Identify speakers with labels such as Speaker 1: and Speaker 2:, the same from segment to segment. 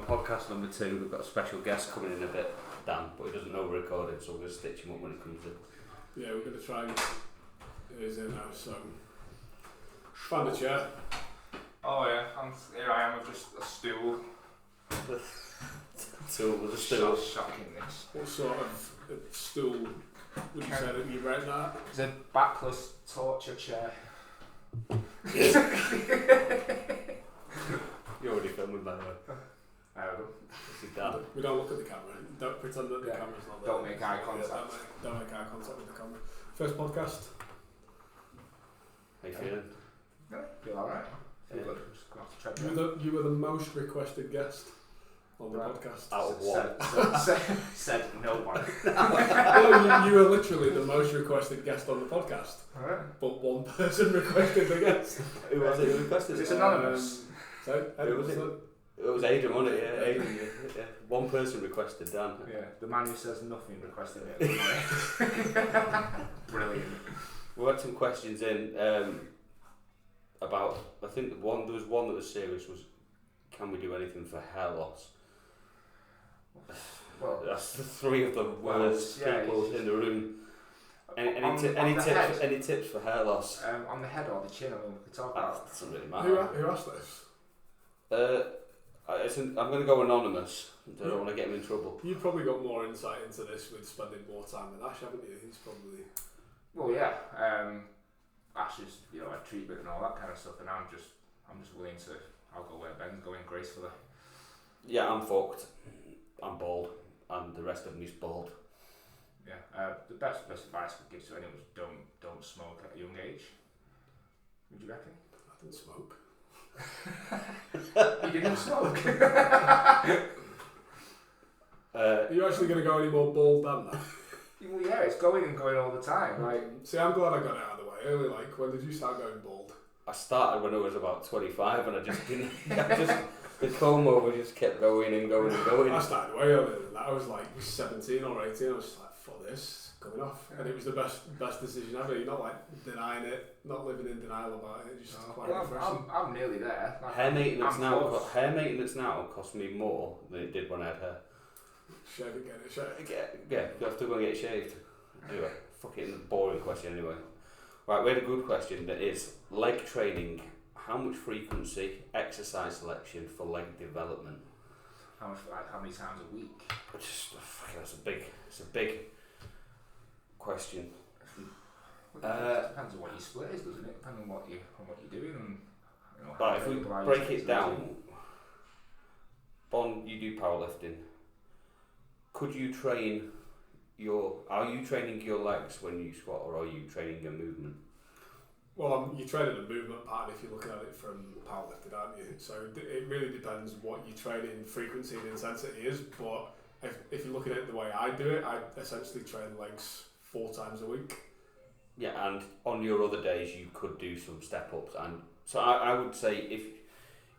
Speaker 1: podcast number 2. We've got a special guest coming in a bit, Dan, but he doesn't know we're recording, so we're going to stitch him up when he comes in.
Speaker 2: Yeah, we're going to try and get his in now, so... Find a chair.
Speaker 3: Oh yeah, and here I am with just a stool.
Speaker 1: Stool with a stool.
Speaker 3: Shocking this.
Speaker 2: What sort of stool would you say that you rate that?
Speaker 3: It's a backless torture chair.
Speaker 1: You're already filming, by the way. This is Dan.
Speaker 2: We don't look at the camera. Don't pretend that the camera's not there.
Speaker 3: Don't make eye contact.
Speaker 2: Don't make eye contact with the camera. First podcast.
Speaker 1: How you feeling?
Speaker 3: Yeah, feel alright. Feel good. Just go off the treadmill.
Speaker 2: You were the most requested guest on the podcast.
Speaker 1: Out of what?
Speaker 3: Said no one.
Speaker 2: No, you were literally the most requested guest on the podcast.
Speaker 3: Alright.
Speaker 2: But one person requested the guest.
Speaker 1: Who was it who requested it?
Speaker 3: It's anonymous.
Speaker 2: Who
Speaker 1: was it? It was Adrian, wasn't it? Yeah, Adrian. Yeah. One person requested Dan.
Speaker 3: Yeah, the man who says nothing requested it. Brilliant.
Speaker 1: We had some questions in about, I think there was one that was serious, was can we do anything for hair loss?
Speaker 3: Well,
Speaker 1: that's the 3 of the worst people in the room. Any tips for hair loss?
Speaker 3: On the head or the chin, I mean, we could talk about.
Speaker 1: That doesn't really matter.
Speaker 2: Who asked this?
Speaker 1: I'm going to go anonymous. I don't want to get him in trouble.
Speaker 2: You've probably got more insight into this with spending more time with Ash, haven't you? He's probably...
Speaker 3: Well, yeah. Ash is, a treatment and all that kind of stuff, and I'm just willing to. I'll go where Ben's going gracefully.
Speaker 1: Yeah, I'm fucked. I'm bald, and the rest of me's bald.
Speaker 3: Yeah. The best advice I could give to anyone is don't smoke at a young age. Would you reckon?
Speaker 2: I didn't smoke.
Speaker 3: You didn't smoke.
Speaker 2: Are you actually going to go any more bald than that?
Speaker 3: Well, yeah, it's going all the time. Like,
Speaker 2: see, I'm glad I got it out of the way early. Like, when did you start going bald?
Speaker 1: I started when I was about 25, and I just didn't. The comb over just kept going and going and going.
Speaker 2: I started way earlier than that. I was like 17 or 18. I was just like, fuck this, coming off, and it was the best decision ever. You're not like denying it, not living in denial about it. Just quite refreshing.
Speaker 3: I'm nearly there. Like,
Speaker 1: hair maintenance now costs me more than it did when I had hair.
Speaker 2: Shave it, get it shaved.
Speaker 1: Yeah, you have to go and get it shaved. Anyway, fuck it, a boring question anyway. Right, we had a good question that is leg training. How much frequency, exercise selection for leg development?
Speaker 3: How many times a week?
Speaker 1: It's a big question.
Speaker 3: It depends on what your split is, doesn't it? Depending on what you're doing and
Speaker 1: but if we break it down, Bon, you do powerlifting. Are you training your legs when you squat, or are you training your movement?
Speaker 2: Well, you're training a movement pattern if you're looking at it from powerlifting, aren't you? So it really depends what your training frequency and intensity is. But if you're looking at it the way I do it, I essentially train legs 4 times a week.
Speaker 1: Yeah, and on your other days you could do some step ups, and so I would say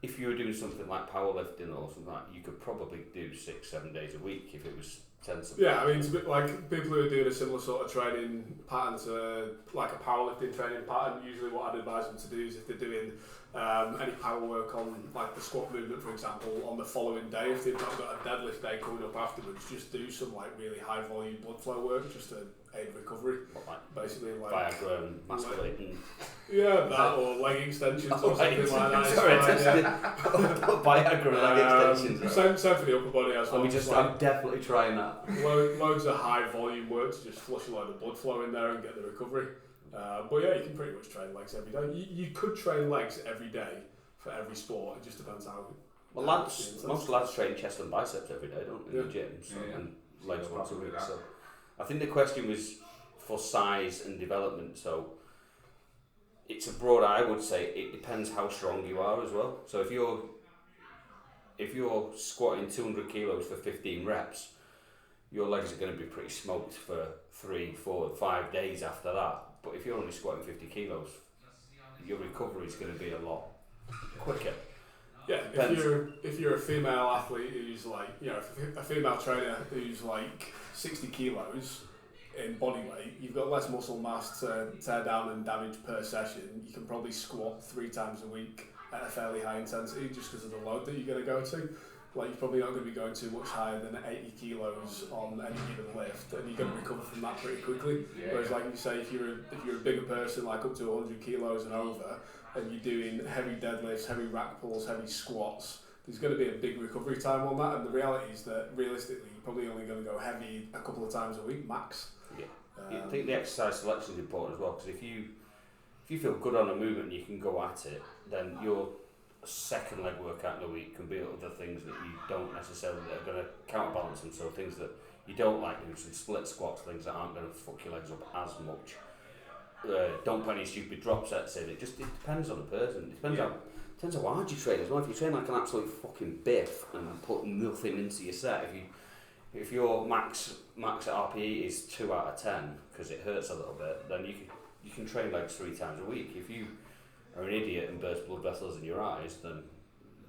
Speaker 1: if you were doing something like powerlifting or something like that, you could probably do 6-7 days a week if it was sensible.
Speaker 2: Yeah, I mean, it's a bit like people who are doing a similar sort of training pattern to like a powerlifting training pattern. Usually what I'd advise them to do is if they're doing any power work on like the squat movement, for example, on the following day, if they've not got a deadlift day coming up afterwards, just do some like really high volume blood flow work just to aid recovery. Basically like
Speaker 1: Viagra and masturbating.
Speaker 2: Yeah, that or leg extensions or something like that.
Speaker 1: Sorry, Viagra and leg extensions.
Speaker 2: Same for the upper body as well.
Speaker 1: I'm definitely trying that.
Speaker 2: Loads of high volume work to just flush a load of blood flow in there and get the recovery. But yeah, you can pretty much train legs every day. You could train legs every day for every sport. It just depends how.
Speaker 1: Well, most lads train chest and biceps every day, don't they? In the gym, and legs once a week. So I think the question was for size and development. So it's a broad. I would say it depends how strong you are as well. So if you're squatting 200 kilos for 15 reps, your legs are going to be pretty smoked for 3, 4, 5 days after that. But if you're only squatting 50 kilos, your recovery is going to be a lot quicker.
Speaker 2: Yeah, if you're a female athlete who's like, a female trainer who's like 60 kilos in body weight, you've got less muscle mass to tear down and damage per session. You can probably squat 3 times a week at a fairly high intensity just because of the load that you're going to go to. like you're probably not going to be going too much higher than 80 kilos on any given lift, and you're going to recover from that pretty quickly. Whereas, like you say, if you're a bigger person, like up to 100 kilos and over, and you're doing heavy deadlifts, heavy rack pulls, heavy squats, there's going to be a big recovery time on that. And the reality is that realistically, you're probably only going to go heavy a couple of times a week max.
Speaker 1: Yeah. I think the exercise selection is important as well, because if you feel good on a movement and you can go at it, then your second leg workout in the week can be other things that you don't necessarily, that are going to counterbalance them. So things that you don't like doing, some split squats, things that aren't going to fuck your legs up as much. Don't put any stupid drop sets in. It depends on the person. It depends how hard you train as well. If you train like an absolute fucking biff and put nothing into your set, if your max RPE is 2 out of 10 because it hurts a little bit, then you can train legs 3 times a week. If you are an idiot and burst blood vessels in your eyes, then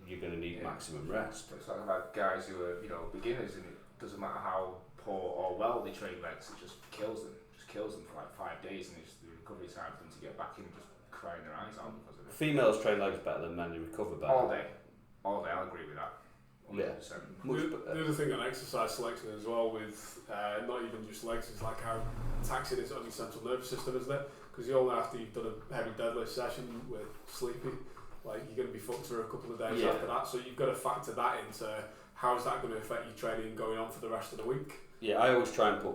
Speaker 1: you're going to need maximum rest.
Speaker 3: It's like about guys who are beginners, and it doesn't matter how poor or well they train legs, it just kills them. For like 5 days, and it's the recovery time for them to get back in just crying their eyes out because of it.
Speaker 1: Females train legs better than men, they recover better.
Speaker 3: All day, I'll agree with that. 100%.
Speaker 1: Yeah.
Speaker 2: The other thing on exercise selection as well, with not even just legs, is like how taxing it's on your central nervous system, isn't it? Because you only after you've done a heavy deadlift session with sleepy, like you're going to be fucked for a couple of days after that. So you've got to factor that into how's that going to affect your training going on for the rest of the week.
Speaker 1: Yeah, I always try and put,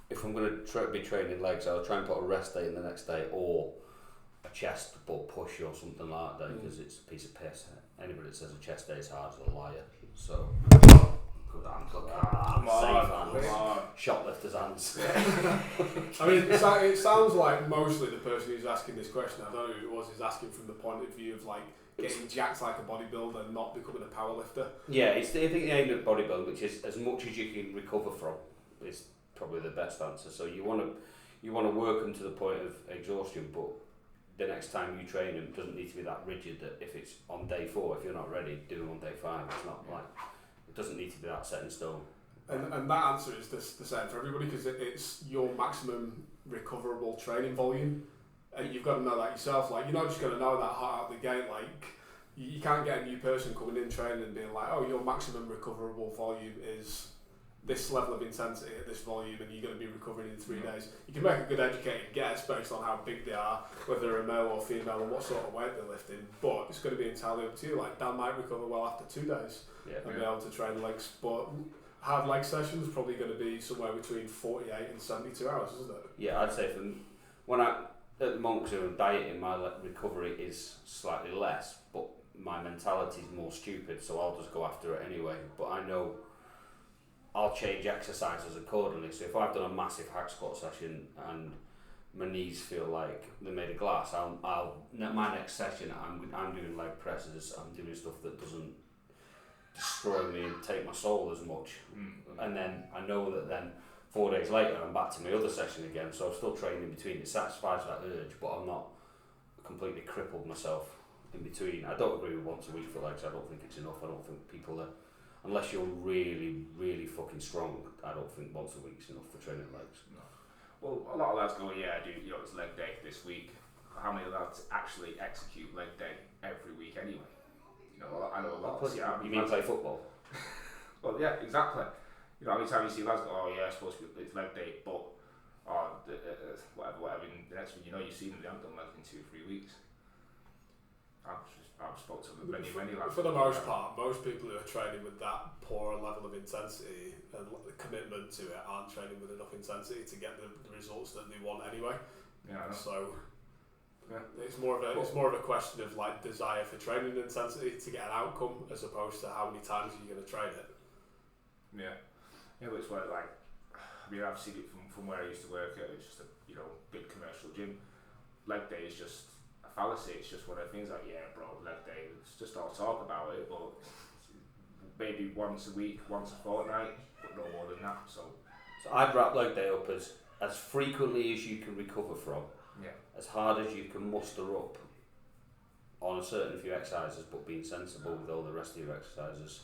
Speaker 1: if I'm going to be training legs, I'll try and put a rest day in the next day or a chest butt push or something like that, because it's a piece of piss. Anybody that says a chest day is hard is a liar. So, good on. Shoplifters' hands.
Speaker 2: I mean, it sounds like mostly the person who's asking this question, I don't know who it was, is asking from the point of view of like getting jacked like a bodybuilder and not becoming a powerlifter.
Speaker 1: Yeah, I think the aim of bodybuilding, which is as much as you can recover from, is probably the best answer. So you want to work them to the point of exhaustion, but the next time you train them doesn't need to be that rigid that if it's on day 4, if you're not ready, do them on day 5. It's not like, it doesn't need to be that set in stone.
Speaker 2: And that answer is the same for everybody, because it's your maximum recoverable training volume, and you've got to know that yourself. Like, you're not just going to know that hot out the gate. Like, you can't get a new person coming in training and being like, oh, your maximum recoverable volume is this level of intensity at this volume, and you're going to be recovering in 3 days. You can make a good educated guess based on how big they are, whether they're a male or female, and what sort of weight they're lifting, but it's going to be entirely up to you. Like, Dan might recover well after 2 days and be able to train legs, but hard leg sessions probably going to be somewhere between 48 and 72 hours, isn't it?
Speaker 1: Yeah, I'd say at the moment, because I'm dieting, my recovery is slightly less, but my mentality is more stupid, so I'll just go after it anyway. But I know I'll change exercises accordingly. So if I've done a massive hack squat session and my knees feel like they're made of glass, my next session I'm doing leg presses, I'm doing stuff that doesn't destroy me and take my soul as much. And then I know that then 4 days later I'm back to my other session again, so I'm still training in between. It satisfies that urge, but I'm not completely crippled myself in between. I don't agree with once a week for legs. I don't think it's enough. I don't think people are, unless you're really, really fucking strong, I don't think once a week's enough for training legs.
Speaker 3: No. Well, a lot of lads go, yeah, I do, it's leg day this week. How many lads actually execute leg day every week anyway? I know a lot.
Speaker 1: You mean play football?
Speaker 3: Well, yeah, exactly. How many times you see lads go, oh yeah, it's supposed to be, it's leg day, but whatever. In the next week, you've seen them, they haven't done legs in 2-3 weeks. I've spoken to many lads.
Speaker 2: For the most part, most people who are training with that poor level of intensity and commitment to it aren't training with enough intensity to get the results that they want anyway.
Speaker 3: Yeah, I know.
Speaker 2: So it's more of a question of like desire for training intensity to get an outcome, as opposed to how many times you're going to train it.
Speaker 3: Yeah, but it's where I've seen it from where I used to work at. It's just a big commercial gym. Leg day is just a fallacy. It's just one of the things like, yeah, bro, leg day. It's just all talk about it, but maybe once a week, once a fortnight, but no more than that. So
Speaker 1: I'd wrap leg day up as frequently as you can recover from.
Speaker 3: Yeah.
Speaker 1: As hard as you can muster up on a certain few exercises, but being sensible with all the rest of your exercises.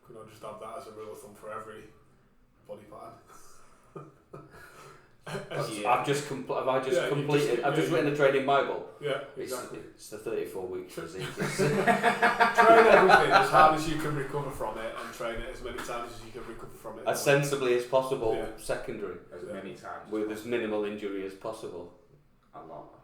Speaker 2: Could I just have that as a rule of thumb for every body pattern?
Speaker 1: I've just written a training Bible.
Speaker 2: Yeah, exactly.
Speaker 1: It's the 34 weeks.
Speaker 2: Train everything as hard as you can recover from it, train it as many times as you can recover from it.
Speaker 1: As sensibly as possible,
Speaker 2: Yeah.
Speaker 1: secondary.
Speaker 3: As many times.
Speaker 1: With as minimal injury as possible.
Speaker 3: A lot.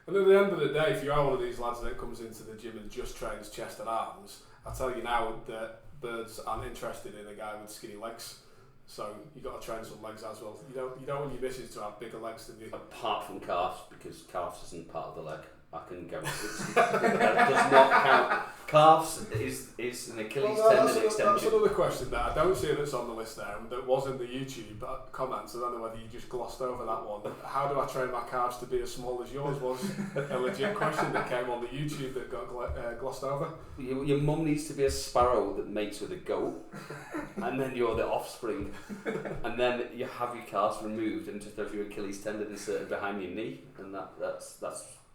Speaker 2: And at the end of the day, if you are one of these lads that comes into the gym and just trains chest and arms, I tell you now that birds aren't interested in a guy with skinny legs. So you got to train some legs as well. You don't want your missus to have bigger legs than you.
Speaker 1: Apart from calves, because calves isn't part of the leg. I can guarantee that does not count. Calves is an Achilles tendon extension.
Speaker 2: That's another question that I don't see that's on the list there, and that was in the YouTube comments. I don't know whether you just glossed over that one. How do I train my calves to be as small as yours was a legit question that came on the YouTube that got glossed over.
Speaker 1: Your mum needs to be a sparrow that mates with a goat, and then you're the offspring, and then you have your calves removed and just have your Achilles tendon inserted behind your knee, and that's.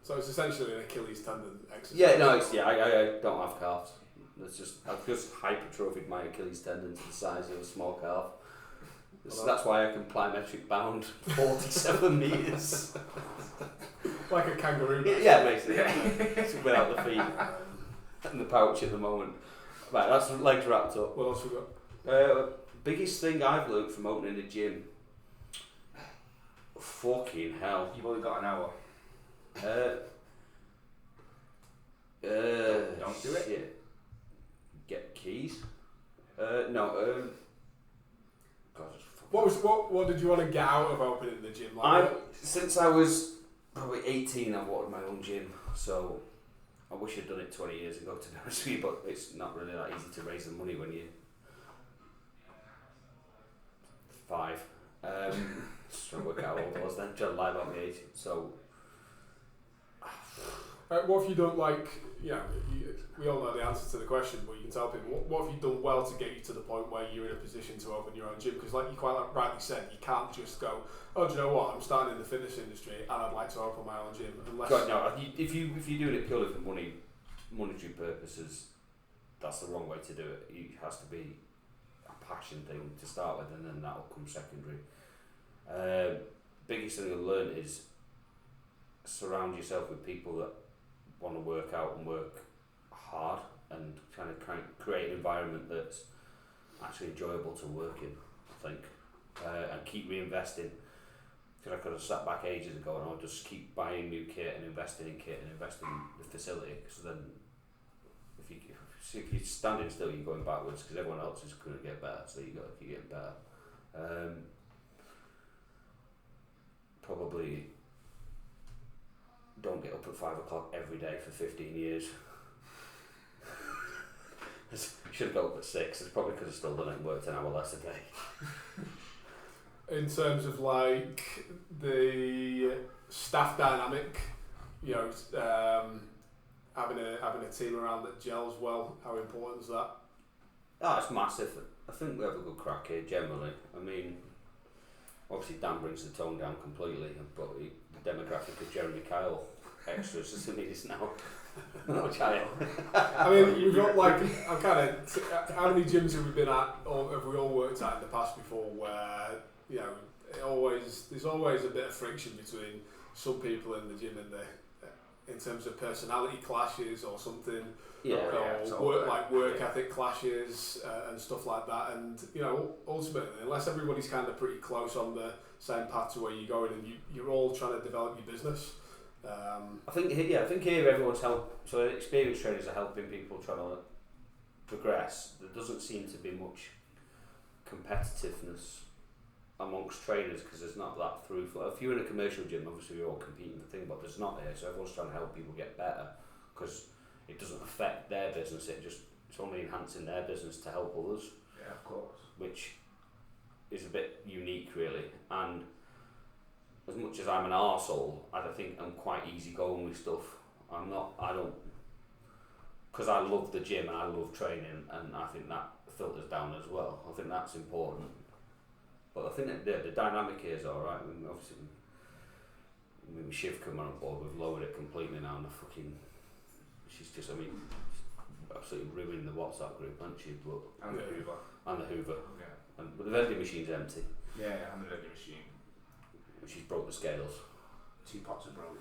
Speaker 2: So it's essentially an Achilles tendon exercise.
Speaker 1: Yeah, no, I don't have calves. I've just hypertrophied my Achilles tendon to the size of a small calf. That's why I can plyometric bound 47 metres.
Speaker 2: Like a kangaroo.
Speaker 1: Yeah, basically. Just without the feet and the pouch at the moment. Right, that's legs wrapped up.
Speaker 2: What else we got?
Speaker 1: Biggest thing I've learned from opening a gym. Fucking hell.
Speaker 3: You've only got an hour.
Speaker 1: Don't do it. Shit. Get keys. No. God,
Speaker 2: what did you want to get out of opening the gym? Like,
Speaker 1: since I was probably 18, I've wanted my own gym. So I wish I'd done it 20 years ago, to be honest with you. But it's not really that easy to raise the money when you're 5. Just trying to work out how old I was then. Trying to lie about my age. So.
Speaker 2: What have you done, we all know the answer to the question, but you can tell people, what have you done well to get you to the point where you're in a position to open your own gym? Because like you quite rightly said, you can't just go, oh, do you know what, I'm starting in the fitness industry and I'd like to open my own gym. Unless
Speaker 1: God, no, if you're doing it purely for monetary purposes, that's the wrong way to do it. It has to be a passion thing to start with, and then that'll come secondary. Biggest thing you'll learn is surround yourself with people that want to work out and work hard, and kind of create an environment that's actually enjoyable to work in, I think, and keep reinvesting. Because I could have sat back ages ago and I'll just keep buying new kit and investing in kit and investing in the facility, because then if you're standing still, you're going backwards, because everyone else is going to get better, so you've got to keep getting better. Probably don't get up at 5 o'clock every day for 15 years. Should have got up at 6. It's probably because I still done it and worked an hour less a day.
Speaker 2: In terms of like the staff dynamic, having a team around that gels well, how important is that?
Speaker 1: Oh, it's massive. I think we have a good crack here generally. I mean, obviously Dan brings the tone down completely, but the demographic of Jeremy Kyle extras as it is now. No child.
Speaker 2: I mean, we've got how many gyms have we been at, or have we all worked at in the past before, where there's always a bit of friction between some people in the gym and in terms of personality clashes or something, work ethic clashes and stuff like that. And ultimately, unless everybody's kind of pretty close on the same path to where you're going, and you're all trying to develop your business.
Speaker 1: I think here everyone's so experienced trainers are helping people trying to progress. There doesn't seem to be much competitiveness amongst trainers, because there's not that through flow. If you're in a commercial gym, obviously you're all competing for things, but there's not here, so everyone's trying to help people get better, because it doesn't affect their business, it's only enhancing their business to help others.
Speaker 3: Yeah, of course.
Speaker 1: Which is a bit unique, really. And as much as I'm an arsehole, I think I'm quite easygoing with stuff. Because I love the gym and I love training, and I think that filters down as well. I think that's important. But I think that the dynamic here is alright. I mean, obviously, Shiv come on board, we've lowered it completely now, and she's absolutely ruining the WhatsApp group, hasn't she?
Speaker 3: And the Hoover.
Speaker 1: And the Hoover.
Speaker 3: Yeah.
Speaker 1: But the vending machine's empty.
Speaker 3: Yeah, and the vending machine.
Speaker 1: She's broke the scales.
Speaker 3: 2 pots are broke.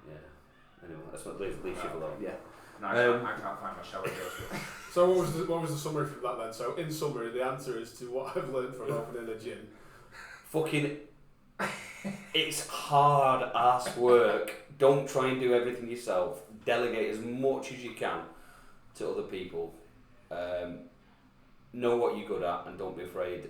Speaker 1: Yeah. Anyway, that's not leave Shiv alone. Yeah.
Speaker 3: No, I can't find my shower gel.
Speaker 2: So what was the summary from that then? So in summary, the answer is to what I've learned from opening a gym.
Speaker 1: Fucking, it's hard ass work. Don't try and do everything yourself. Delegate as much as you can to other people. Know what you're good at and don't be afraid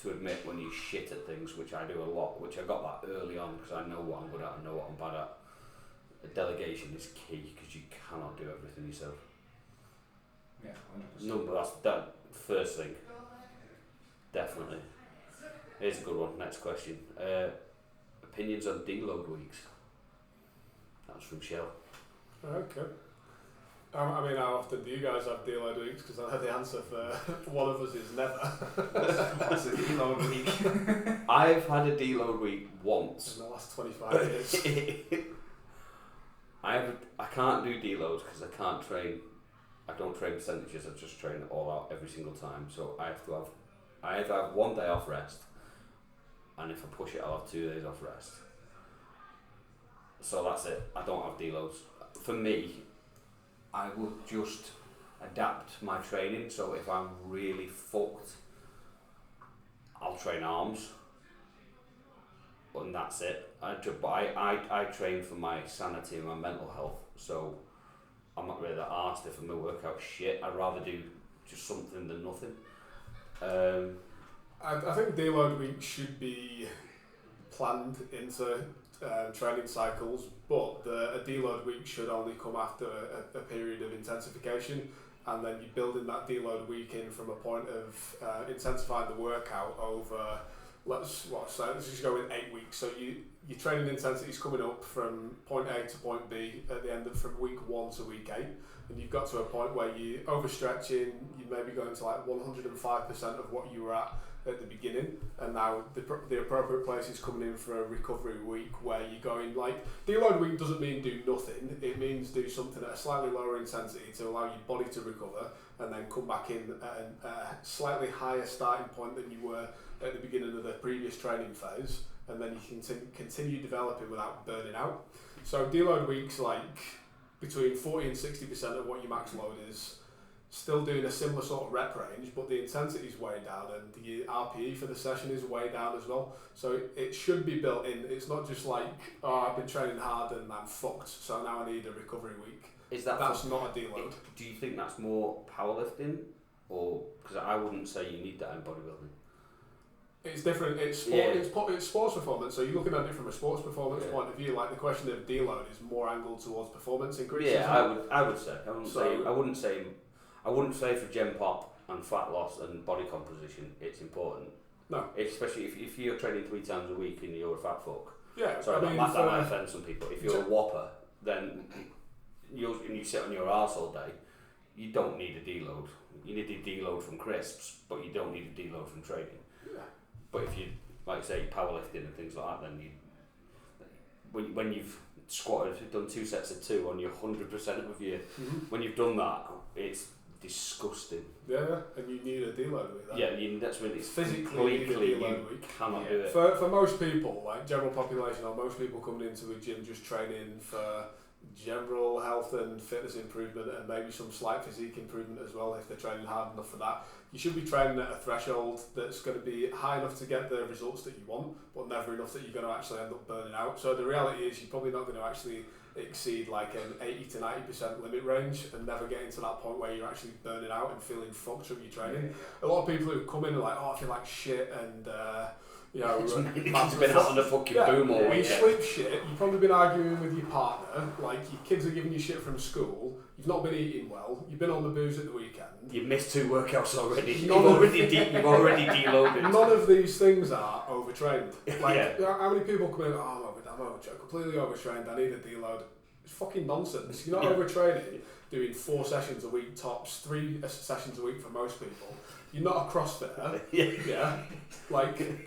Speaker 1: to admit when you're shit at things, which I do a lot, which I got that early on because I know what I'm good at and know what I'm bad at. Delegation is key because you cannot do everything yourself.
Speaker 3: Yeah, 100%.
Speaker 1: No, but that's that first thing. Definitely. Here's a good one. Next question. Opinions on deload weeks. That's from Shell.
Speaker 2: Okay. I mean, how often do you guys have deload weeks? Because I know the answer for one of us is never.
Speaker 3: What's a deload week?
Speaker 1: I've had a deload week once.
Speaker 2: In the last 25 years.
Speaker 1: I can't do deloads because I can't train. I don't train percentages. I just train it all out every single time. So I either have 1 day off rest, and if I push it, I'll have 2 days off rest. So that's it. I don't have deloads. For me, I would just adapt my training. So if I'm really fucked, I'll train arms, and that's it. I train for my sanity and my mental health. So I'm not really that arsed if my workout's shit. I'd rather do just something than nothing.
Speaker 2: I think deload weeks should be planned into training cycles, but a deload week should only come after a period of intensification, and then you're building that deload week in from a point of intensifying the workout over, let's just go with 8 weeks. So your training intensity is coming up from point A to point B at the end of from week 1 to week 8, and you've got to a point where you're overstretching, you may be going to like 105% of what you were at the beginning, and now the appropriate place is coming in for a recovery week where you're going like, deload week doesn't mean do nothing, it means do something at a slightly lower intensity to allow your body to recover and then come back in at a slightly higher starting point than you were at the beginning of the previous training phase, and then you can continue developing without burning out. So deload weeks like between 40 and 60% of what your max load is, still doing a similar sort of rep range, but the intensity is way down and the RPE for the session is way down as well. So it should be built in. It's not just like, oh, I've been training hard and I'm fucked, so now I need a recovery week. That's not a deload.
Speaker 1: Do you think that's more powerlifting, or because I wouldn't say you need that in bodybuilding?
Speaker 2: It's different. It's sports performance. So you're looking at it from a sports performance point of view. Like the question of deload is more angled towards performance increase.
Speaker 1: Yeah, I would say. I wouldn't say for gem pop and fat loss and body composition it's important.
Speaker 2: No.
Speaker 1: Especially if you're training 3 times a week and you're a fat fuck.
Speaker 2: Yeah.
Speaker 1: Sorry, that might offend some people. If you're a whopper, then you sit on your arse all day, you don't need a deload. You need a deload from crisps, but you don't need a deload from training.
Speaker 2: Yeah.
Speaker 1: But if you, like say, powerlifting and things like that, then when you've squatted, done 2 sets of 2 on your 100% of your, when you've done that, it's disgusting.
Speaker 2: Yeah, and you need a deload week.
Speaker 1: Yeah, that's when it's
Speaker 2: physically
Speaker 1: you cannot do it.
Speaker 2: For most people, like general population, or most people coming into a gym just training for general health and fitness improvement and maybe some slight physique improvement as well if they're training hard enough for that. You should be training at a threshold that's going to be high enough to get the results that you want, but never enough that you're going to actually end up burning out. So the reality is you're probably not going to actually exceed like an 80 to 90% limit range and never getting to that point where you're actually burning out and feeling fucked from your training. A lot of people who come in are like, oh, I feel like shit, and you know,
Speaker 1: man's been out on the fucking boom all week.
Speaker 2: You sleep shit, you've probably been arguing with your partner, like your kids are giving you shit from school, you've not been eating well, you've been on the booze at the weekend.
Speaker 1: You've missed 2 workouts already. You've already deloaded.
Speaker 2: None of these things are overtrained. Like, how many people come in, oh, I'm overtrained, completely overtrained, I need a deload. It's fucking nonsense. You're not overtraining, doing 4 sessions a week tops, 3 sessions a week for most people. You're not a CrossFitter. Yeah. Like,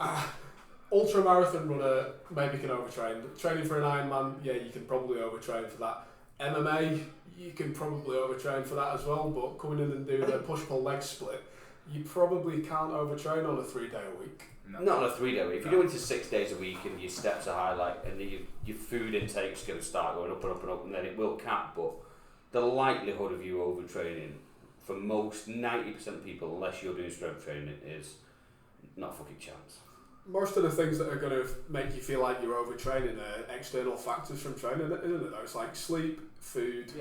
Speaker 2: ultra marathon runner maybe can overtrain. Training for an Ironman, yeah, you can probably overtrain for that. MMA, you can probably overtrain for that as well, but coming in and doing a push-pull leg split, you probably can't overtrain on a 3-day a week.
Speaker 1: No. Not on a 3-day week. If you go into 6 days a week and your steps are high, like, and your food intake's going to start going up and up and up, and then it will cap, but the likelihood of you overtraining for most 90% of people, unless you're doing strength training, is not a fucking chance.
Speaker 2: Most of the things that are going to make you feel like you're overtraining are external factors from training, isn't it? Though? It's like sleep, food,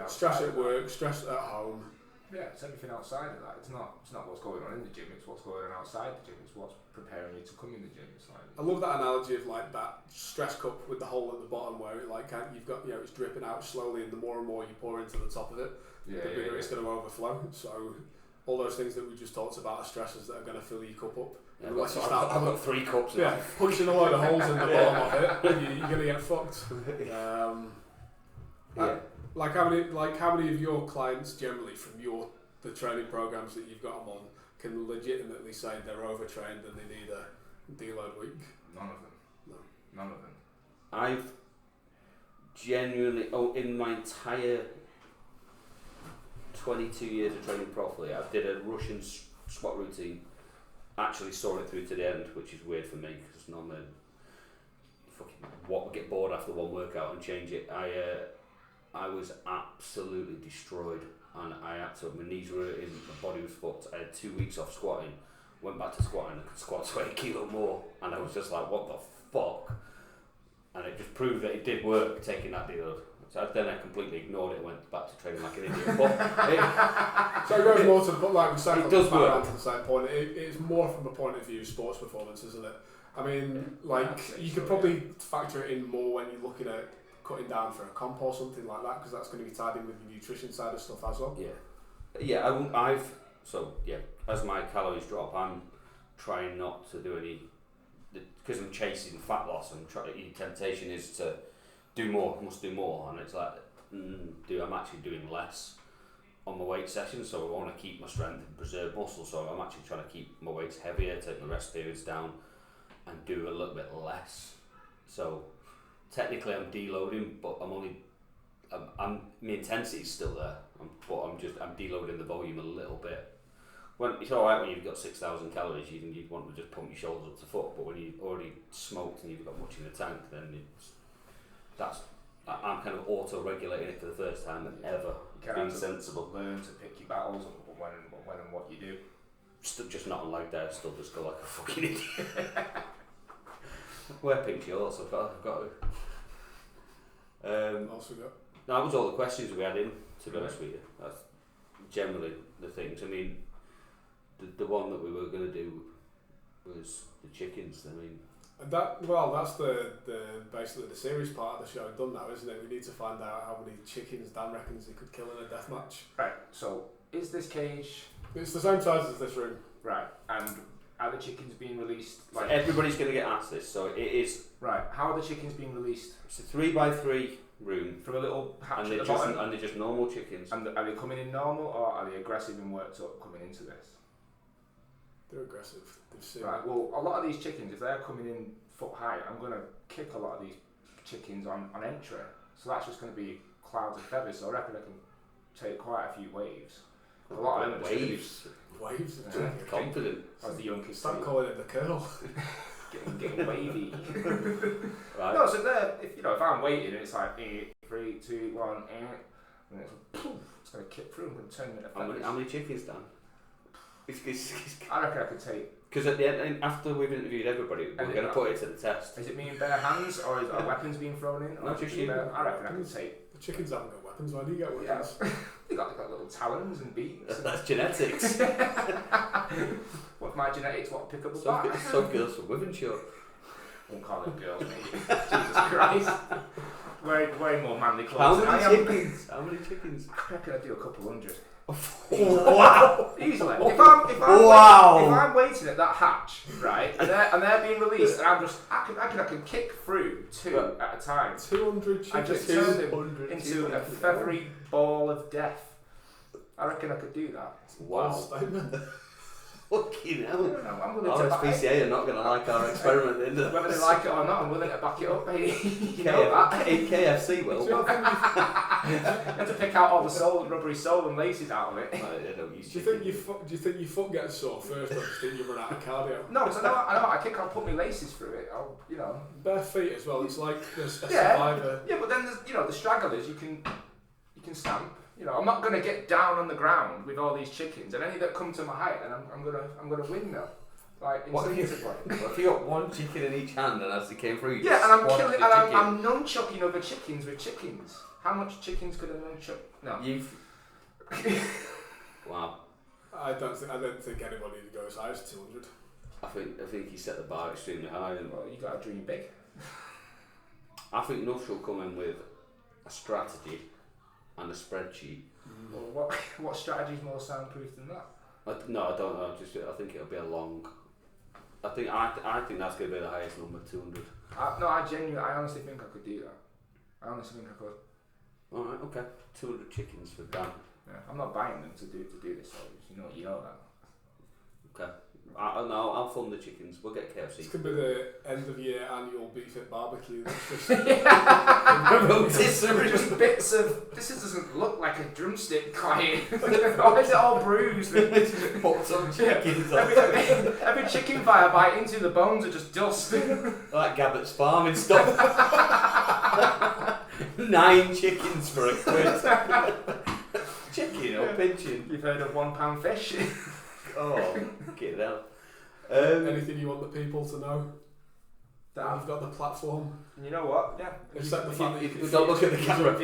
Speaker 2: stress at work, stress at home.
Speaker 3: Yeah, it's everything outside of that. It's not what's going on in the gym. It's what's going on outside the gym. It's what's preparing you to come in the gym. It's like,
Speaker 2: I love that analogy of like that stress cup with the hole at the bottom where it like you've got it's dripping out slowly, and the more and more you pour into the top of it, the bigger it's going to overflow. So all those things that we just talked about are stresses that are going to fill your cup up.
Speaker 1: Yeah, I've got 3 cups.
Speaker 2: Yeah, punching a load of holes in the bottom of it, you're going to get fucked. Like how many of your clients generally from the training programs that you've got them on can legitimately say they're overtrained and they need a deload week?
Speaker 3: None of them. No. None of them.
Speaker 1: I've genuinely, in my entire 22 years of training properly, I did a Russian squat routine. Actually saw it through to the end, which is weird for me because normally get bored after one workout and change it. I was absolutely destroyed, and I had to. My knees were hurting, my body was fucked. I had 2 weeks off squatting. Went back to squatting, I could squat 20 kilo more, and I was just like, what the fuck? And it just proved that it did work taking that deload. So then I completely ignored it and went back to training like an idiot.
Speaker 2: So it goes more to the like we said.
Speaker 1: It does work.
Speaker 2: To the same point. It's more from a point of view of sports performance, isn't it? I mean, you could probably factor it in more when you're looking at cutting down for a comp or something like that, because that's going to be tied in with the nutrition side of stuff as well.
Speaker 1: Yeah. As my calories drop, I'm trying not to do any, because I'm chasing fat loss, and the temptation is to do more, must do more, and it's like, I'm actually doing less on my weight sessions, so I want to keep my strength and preserve muscle, so I'm actually trying to keep my weights heavier, take my rest periods down, and do a little bit less. So technically I'm deloading, but my intensity is still there, but I'm deloading the volume a little bit. When it's alright when you've got 6,000 calories, you want to just pump your shoulders up to foot, but when you've already smoked and you've got much in the tank, then I'm kind of auto-regulating it for the first time ever. Being sensible.
Speaker 3: Learn to pick your battles when and what you do.
Speaker 1: Just not on leg day, I still just go like a fucking idiot. Wear pink shorts, I've got to.
Speaker 2: Also got.
Speaker 1: No, that was all the questions we had in, to be honest with you. That's generally the things. I mean, the one that we were going to do was the chickens. I mean,
Speaker 2: that's the basically the serious part of the show done now, isn't it? We need to find out how many chickens Dan reckons he could kill in a death match.
Speaker 3: Right. So is this cage?
Speaker 2: It's the same size as this room.
Speaker 3: Right. And are the chickens being released?
Speaker 1: So everybody's going to get asked this. So it is.
Speaker 3: Right. How are the chickens being released?
Speaker 1: It's a 3x3 room
Speaker 3: from a little hatch
Speaker 1: at the bottom, and they're just normal chickens.
Speaker 3: And are they coming in normal, or are they aggressive and worked up coming into this?
Speaker 2: They're aggressive.
Speaker 3: Right, well, a lot of these chickens, if they're coming in foot high, I'm going to kick a lot of these chickens on entry. So that's just going to be clouds of feathers. So I reckon I can take quite a few waves. A lot of them are
Speaker 1: waves.
Speaker 2: Waves of
Speaker 1: chicken. Confident.
Speaker 3: As the young kids
Speaker 2: start calling it the colonel.
Speaker 3: getting wavy.
Speaker 1: Right.
Speaker 3: No, so if I'm waiting and it's like 3, 2, 1, and it's going to kick through. I'm going to turn it into feathers.
Speaker 1: How many chickens, Dan?
Speaker 3: I reckon I could take.
Speaker 1: Because at the end, after we've interviewed everybody, we're going to put it to the test.
Speaker 3: Is it me in bare hands, or is there weapons being thrown in?
Speaker 1: Not just you.
Speaker 3: I reckon I could take.
Speaker 2: The chickens haven't got weapons. Why do you get weapons?
Speaker 3: Yeah. They've got little talons and beaks.
Speaker 1: That's genetics.
Speaker 3: What's my genetics? What pick up a bat?
Speaker 1: Some girls from Wythenshawe.
Speaker 3: Won't call them girls, mate. Jesus Christ. Wearing more manly clothes.
Speaker 1: How many chickens?
Speaker 3: I reckon I'd do a couple hundred.
Speaker 1: Wow!
Speaker 3: Easily. If I'm waiting at that hatch, right, and they're being released, and I can kick through 2 at a time.
Speaker 2: 200 chickens.
Speaker 3: I just turn them into a feathery ball of death. I reckon I could do that.
Speaker 1: Wow.
Speaker 2: Statement.
Speaker 1: Fucking hell.
Speaker 3: I'm willing to
Speaker 1: RSPCA are not going to like our experiment,
Speaker 3: whether they like it or not, I'm willing to back it up, mate.
Speaker 1: KFC will.
Speaker 3: You have to pick out all the rubbery sole and laces out of it.
Speaker 1: I don't use
Speaker 2: do you think your foot gets sore first, or do you think you run out of cardio?
Speaker 3: No, because I know I put my laces through it.
Speaker 2: Bare feet as well. It's like a survivor.
Speaker 3: Yeah, but then there's the stragglers. You can stamp. You know, I'm not gonna get down on the ground with all these chickens, and any that come to my height, and I'm gonna windmill. Like instinctively.
Speaker 1: If you got one chicken in each hand, and as they came through, you
Speaker 3: and I'm killing, and
Speaker 1: chicken.
Speaker 3: I'm nunchucking other chickens with chickens. How much chickens could a nunchuck? No.
Speaker 1: Wow.
Speaker 2: I don't think anybody would go as high as 200.
Speaker 1: I think he set the bar extremely high. And
Speaker 3: well, you got to dream big.
Speaker 1: I think Nush will come in with a strategy and a spreadsheet.
Speaker 3: Well, what strategy is more soundproof than that?
Speaker 1: I don't know. I think it'll be a long. I think that's going to be the highest number, 200.
Speaker 3: I honestly think I could do that. I honestly think I could.
Speaker 1: All right, okay. 200 chickens for Dan.
Speaker 3: Yeah, I'm not buying them to do this. So you know that.
Speaker 1: Okay. I'll fund the chickens. We'll get KFC.
Speaker 2: This could be the end of year annual Bfit barbecue. That's just
Speaker 3: just bits of. This doesn't look like a drumstick, Clive. Why is it all bruised?
Speaker 1: Put some chickens on.
Speaker 3: Every chicken bite I bite into, the bones are just dust.
Speaker 1: Like Gabbett's farm and stuff. 9 chickens for £1. Chicken or pinching.
Speaker 3: You've heard of £1 fish?
Speaker 1: Oh, get it out.
Speaker 2: Anything you want the people to know? That you've got the platform.
Speaker 3: You know what? Yeah.
Speaker 1: Don't look at the camera.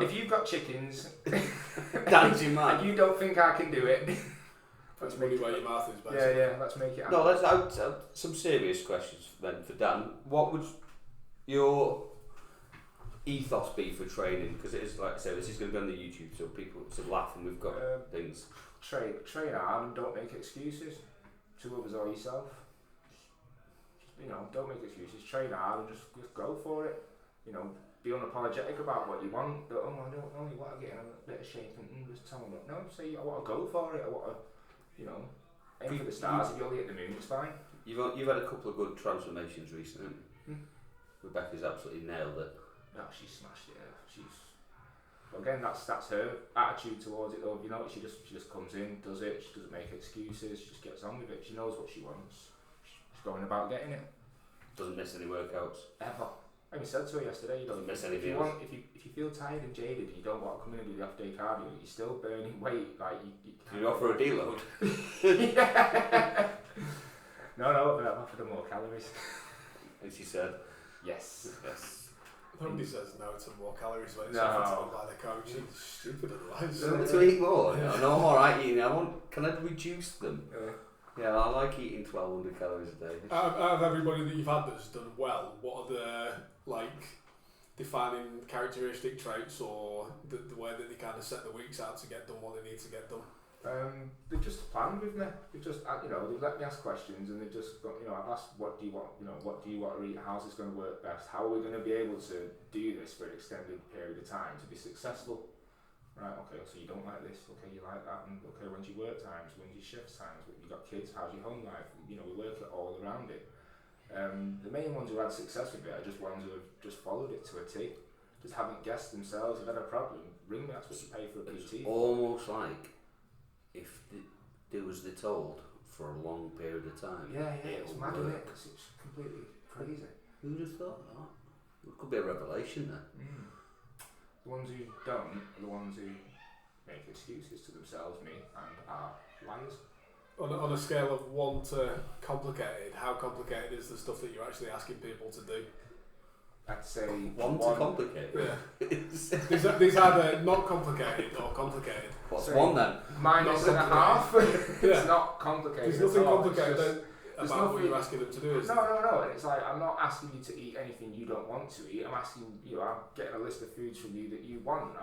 Speaker 3: If you've got chickens,
Speaker 1: dancing man,
Speaker 3: and you don't think I can do it,
Speaker 2: let's make it where your mouth is. Basically.
Speaker 3: Yeah. Let's make it.
Speaker 1: No, let's out some serious questions then for Dan. What would your ethos be for training? Because it is, like I said, this is going to be on the YouTube, so people to laugh, and we've got things.
Speaker 3: Train hard and don't make excuses to others or yourself. Don't make excuses. Train hard and just go for it. Be unapologetic about what you want. I don't want to get in a bit of shape and just tell them no. Say I want to go for it. I want to, aim for the stars. If you only hit the moon, it's fine.
Speaker 1: You've had a couple of good transformations recently. Rebecca's absolutely nailed it.
Speaker 3: No, she smashed it. Again, that's her attitude towards it though. She just comes in, does it. She doesn't make excuses. She just gets on with it. She knows what she wants. She's going about getting it.
Speaker 1: Doesn't miss any workouts
Speaker 3: ever. I even said to her yesterday. You
Speaker 1: doesn't miss any
Speaker 3: if you feel tired and jaded, and you don't want to come in and do the off-day cardio. You're still burning weight. Like
Speaker 1: you offer a deload.
Speaker 3: Yeah. No, I've offered her more calories.
Speaker 1: And she said,
Speaker 3: yes.
Speaker 2: Nobody says no to more calories when it's
Speaker 3: no.
Speaker 2: offered by the coach. It's stupid otherwise.
Speaker 1: To eat more? Yeah. No, I'm alright eating. Can I reduce them? Yeah, I like eating 1,200 calories a day.
Speaker 2: Out of everybody that you've had that's done well, what are the defining characteristic traits or the way that they kind of set the weeks out to get done what they need to get done?
Speaker 3: They've just planned with me. They've just, they've let me ask questions, and they've just got, I've asked, what do you want? What do you want to eat? How's this going to work best? How are we going to be able to do this for an extended period of time to be successful? Right, okay, so you don't like this, okay, you like that, and okay, when's your work times, when's your shift times, you got kids, how's your home life? We work it all around it. The main ones who had success with it are just ones who have just followed it to a T. Just haven't guessed themselves, have had a problem, ring me, that's what you pay for a PT.
Speaker 1: It's almost like if they do as they're told for a long period of time.
Speaker 3: Yeah, it's mad, isn't it? Because it's completely crazy.
Speaker 1: Who'd have thought that? It could be a revelation there.
Speaker 3: The ones who don't are the ones who make excuses to themselves, me, and are liars.
Speaker 2: On a scale of 1 to complicated, how complicated is the stuff that you're actually asking people to do?
Speaker 3: I'd say
Speaker 1: 1 to complicated.
Speaker 2: Yeah. These either not complicated or complicated.
Speaker 1: What's so 1 then?
Speaker 3: -1.5. It's not complicated.
Speaker 2: There's nothing complicated about what you're asking them to do, is
Speaker 3: No. And it's like, I'm not asking you to eat anything you don't want to eat. I'm asking I'm getting a list of foods from you that you want.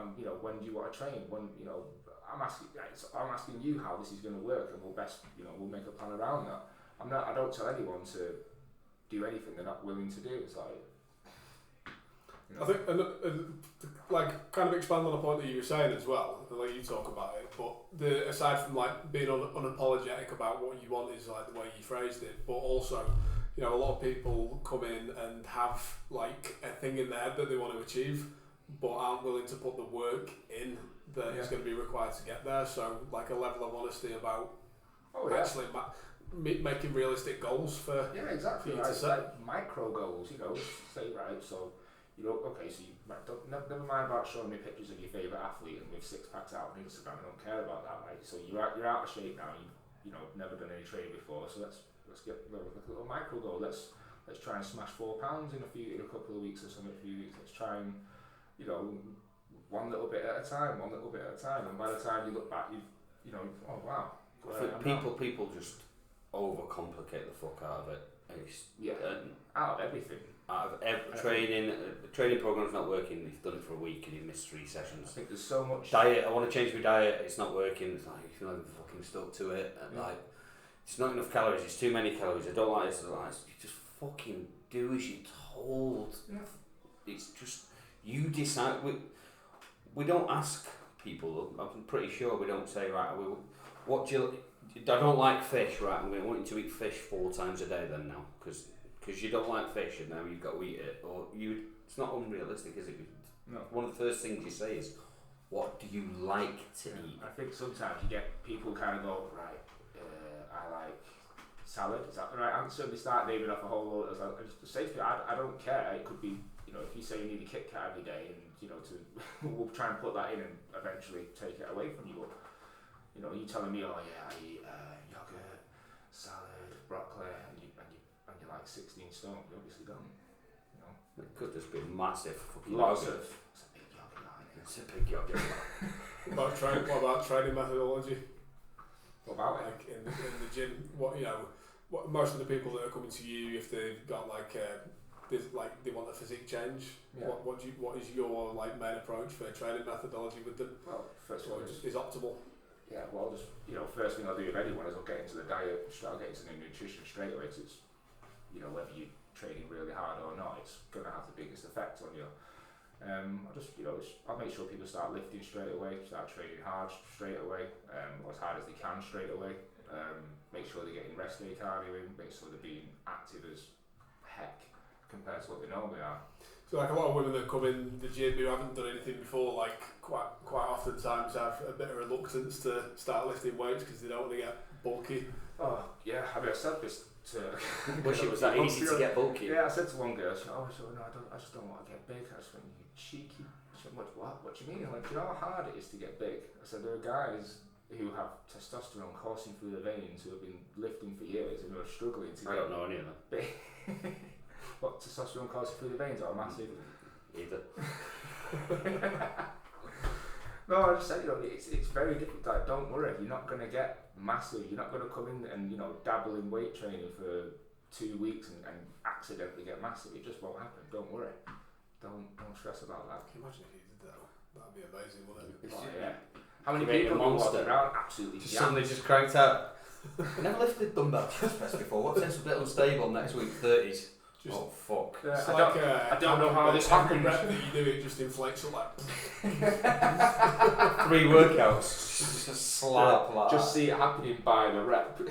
Speaker 3: When do you want to train? I'm asking you how this is going to work, and we'll make a plan around that. I don't tell anyone to do anything they're not willing to do. It's like,
Speaker 2: I think, kind of expand on a point that you were saying as well, the way you talk about it, but aside from being unapologetic about what you want is the way you phrased it, but also, a lot of people come in and have a thing in their head that they want to achieve, but aren't willing to put the work in that is going to be required to get there. So a level of honesty about actually making realistic goals for
Speaker 3: exactly.
Speaker 2: you to set.
Speaker 3: Micro goals, say right, so okay, so you never mind about showing me pictures of your favourite athlete and with 6 packs out on Instagram. I don't care about that. Like, so you're out of shape now. You never done any training before. So let's get a little micro goal. Let's try and smash 4 pounds in a couple of weeks or something. A few weeks. Let's try and one little bit at a time. And by the time you look back, oh wow.
Speaker 1: I think people just overcomplicate the fuck out of it.
Speaker 3: Out of everything.
Speaker 1: Training program's not working. You've done it for a week and you've missed 3 sessions.
Speaker 3: I think there's so much
Speaker 1: diet. I want to change my diet. It's not working. It's like you're not even fucking stuck to it. And like, it's not enough calories. It's too many calories. I don't like this. You just fucking do as you're told. Yeah. It's just you decide. We don't ask people. I'm pretty sure we don't say right. What do you? I don't like fish. Right, I'm going to want you to eat fish 4 times a day then now because you don't like fish and now you've got to eat it, or it's not unrealistic, is it?
Speaker 3: No.
Speaker 1: One of the first things you say is, what do you like to eat?
Speaker 3: I think sometimes you get people kind of go, right, I like salad, is that the right answer? They start naming off a whole load of salad. I just say to you, I don't care. It could be, if you say you need a Kit Kat every day and, we'll try and put that in and eventually take it away from you. But, you telling me, oh yeah, I eat yogurt, salad, broccoli, and you're like 16 stone. You obviously don't.
Speaker 1: It could just be massive fucking
Speaker 3: lots
Speaker 1: yogurt.
Speaker 3: of. It's a big yogurt line.
Speaker 1: It's a big yogurt.
Speaker 2: What about training methodology?
Speaker 3: What about it?
Speaker 2: Like in the gym, what most of the people that are coming to you, if they've got they want a physique change. Yeah. What is your main approach for training methodology with them?
Speaker 3: Well, first of all,
Speaker 2: is optimal.
Speaker 3: Yeah, well, just first thing I'll do with anyone is I'll get into the diet. I'll get into the nutrition straight away. Cause it's whether you're training really hard or not, it's gonna have the biggest effect on you. I'll make sure people start lifting straight away, start training hard straight away, or as hard as they can straight away. Make sure they're getting rest day cardio in, make sure they're being active as heck compared to what they normally are.
Speaker 2: So a lot of women that come in the gym who haven't done anything before, quite often times have a bit of reluctance to start lifting weights because they don't want to get bulky.
Speaker 3: Oh yeah, I said this to.
Speaker 1: Wish it was that easy to get bulky.
Speaker 3: Yeah, I said to one girl, I just don't want to get big. I just went, you cheeky. She went, what do you mean? I went, do you know how hard it is to get big? I said, there are guys who have testosterone coursing through their veins who have been lifting for years and who are struggling to get.
Speaker 1: I don't know any of them.
Speaker 3: What, testosterone coursing through the veins are massive?
Speaker 1: Either.
Speaker 3: No, I just said, it's very difficult. Like, don't worry, you're not going to get massive. You're not going to come in and dabble in weight training for 2 weeks and accidentally get massive. It just won't happen. Don't worry. Don't stress about that.
Speaker 2: Can you imagine if you did that? That'd be amazing, wouldn't it?
Speaker 3: Oh, yeah. How many people are walking around absolutely
Speaker 1: just suddenly just cranked out. Never lifted dumbbell chest press before. What sense a bit unstable next week? 30s. Oh fuck!
Speaker 2: It's
Speaker 3: I don't know how this happens.
Speaker 2: Rep that you do, it just inflates up
Speaker 1: 3 workouts, just slap like
Speaker 3: just see it happening by the rep.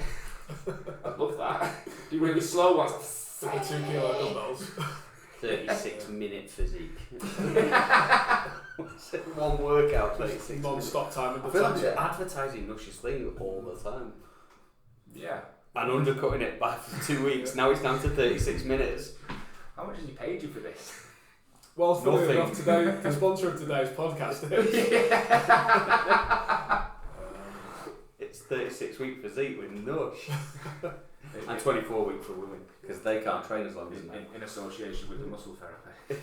Speaker 3: I love that. Do really slow ones.
Speaker 2: 32 kilo dumbbells.
Speaker 1: 36-minute physique. One workout, 36.
Speaker 2: Non-stop time.
Speaker 1: I feel like they're advertising Nush's thing all the time.
Speaker 3: Yeah.
Speaker 1: And undercutting it by 2 weeks. Now it's down to 36 minutes.
Speaker 3: How much has he paid you for this?
Speaker 2: Well, funny enough, today, the sponsor of today's podcast is.
Speaker 1: It's 36-week physique with Nush. And 24-week for women, because they can't train as long as men.
Speaker 3: In association with the muscle therapy.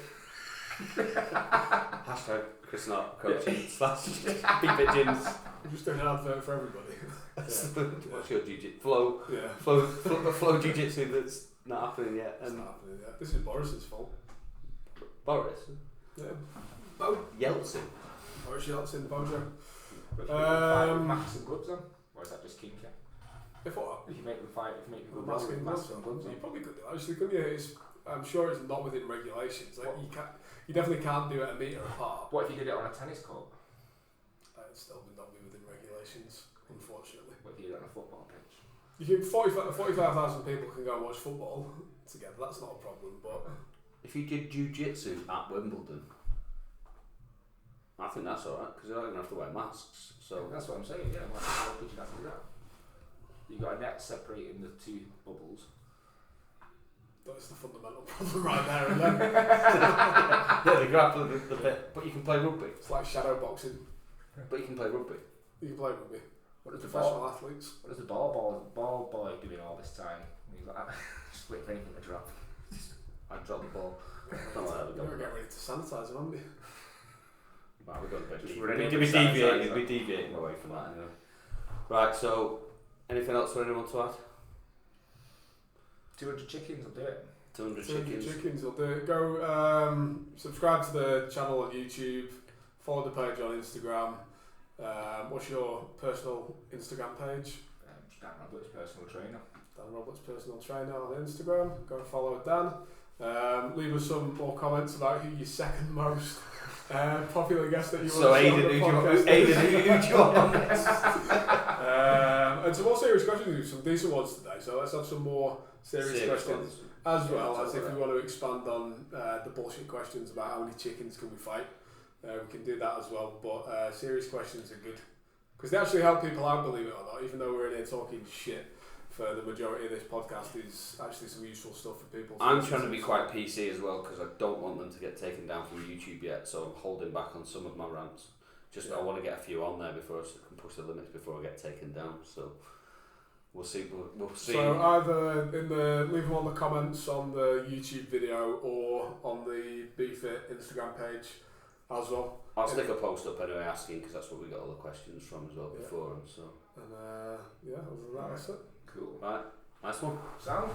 Speaker 1: Hashtag Chris Knott coaching / Bfit gyms.
Speaker 2: Just doing an advert for everybody.
Speaker 1: What's your jiu-jitsu? Flow jiu-jitsu that's not happening yet.
Speaker 2: It's not happening yet. This is Boris's fault.
Speaker 1: Boris?
Speaker 2: Yeah.
Speaker 1: Yeltsin.
Speaker 2: Boris Yeltsin, Bojo.
Speaker 3: Fight with masks and gloves on? Or is that just kinky?
Speaker 2: If what?
Speaker 3: If you make them fight, if you make them go
Speaker 2: mask and gloves on. You probably could do actually, couldn't you? I'm sure it's not within regulations. You definitely can't do it a metre apart.
Speaker 3: What if you did it on a tennis court?
Speaker 2: It still would not be within regulations, unfortunately.
Speaker 3: What if you did it on a football pitch?
Speaker 2: You can 45,000 people can go and watch football together. That's not a problem. But
Speaker 1: if you did jiu-jitsu at Wimbledon, I think that's alright because you're not going to have to wear masks. So
Speaker 3: that's what I'm saying. Yeah, why could you not do that? You got a net separating the 2 bubbles.
Speaker 2: That's the fundamental problem right there, isn't it?
Speaker 1: Yeah, the grappling, the bit. But you can play rugby.
Speaker 2: It's like shadow boxing.
Speaker 1: But you can play rugby.
Speaker 2: You can play rugby.
Speaker 3: What does the
Speaker 2: Professional
Speaker 3: ball?
Speaker 2: athletes.
Speaker 3: What does the ball boy doing all this time? He's like, just wait for anything to drop.
Speaker 1: I dropped the ball. I don't know how we
Speaker 2: You're
Speaker 1: got
Speaker 2: going to get ready to sanitise them, aren't you?
Speaker 1: Right, we're going to
Speaker 3: Just
Speaker 1: be
Speaker 3: ready to
Speaker 1: deviating away from that anyway. Right, so anything else for anyone to add?
Speaker 3: 200 chickens will do it.
Speaker 1: 200
Speaker 2: 200
Speaker 1: chickens.
Speaker 2: chickens will do it. Go subscribe to the channel on YouTube, follow the page on Instagram. What's your personal Instagram page?
Speaker 3: Dan Roberts, personal trainer.
Speaker 2: Dan Roberts, personal trainer on Instagram. Go and follow Dan. Leave us some more comments about who your second most popular guest that you want to show on the podcast.
Speaker 1: Aidan, who do you want on this?
Speaker 2: And some more serious questions, some decent ones today. So let's have some more serious questions
Speaker 1: ones.
Speaker 2: as well as if we want to expand on the bullshit questions about how many chickens can we fight. We can do that as well. But serious questions are good because they actually help people out, believe it or not. Even though we're in here talking shit, for the majority of this podcast is actually some useful stuff for people.
Speaker 1: I'm trying to be quite PC as well because I don't want them to get taken down from YouTube yet, so I'm holding back on some of my rants. I want to get a few on there before I can push the limits before I get taken down. So we'll see. We'll see.
Speaker 2: So either leave them on the comments on the YouTube video or on the Bfit Instagram page as well.
Speaker 1: I'll stick a post up anyway asking because that's where we got all the questions from as well before. And so.
Speaker 2: And other than that, that's it.
Speaker 3: Cool.
Speaker 1: Right. Nice one.
Speaker 3: Sound.